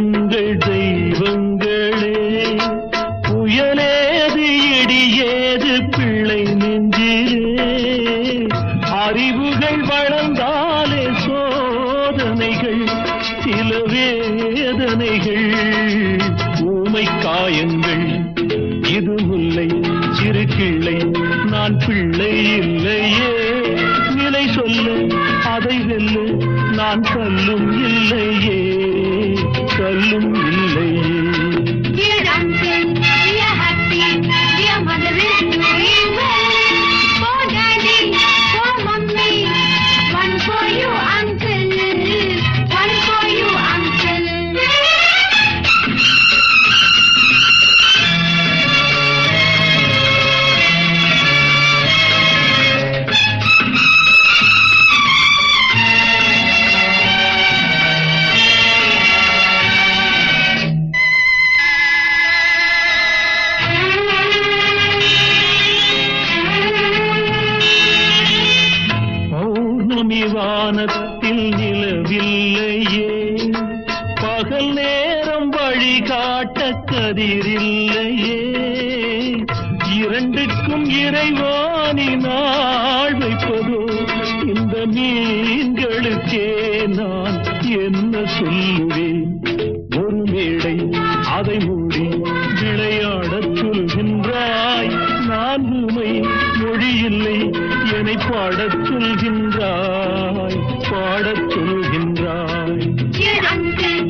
எங்கள் தெய்வங்களே, புயலேது இடியேது பிள்ளை நெஞ்சிலே, அறிவுகள் வளர்ந்தாலே சோதனைகள் சில வேதனைகள், ஊமை காயங்கள் இது முல்லை சிறு கிள்ளை, நான் பிள்ளை இல்லையே, நிலை சொல்ல அதை வெல்ல நான் கல்லும் இல்லையே, கல்லும் இல்லையே. Dear uncle, we are happy. Dear mother is doing well. For daddy, for mummy, one for you uncle, one for you uncle. வானத்தில் நிலவில்லையே, பகல் நேரம் வழிகாட்ட கதிரில்லையே, இரண்டுக்கும் இறைவானி நாள் வைப்பதோ, இந்த மீன்களுக்கே நான் என்ன சொல்லுவேன். ஒரு மேடை அதை மூடி விளையாடச் சொல்கின்றாய், நான் உமை மொழியில்லை என்னை பாடச் சொல்கின்றாய், பாடச் சொல்கின்றாய். Dear uncle,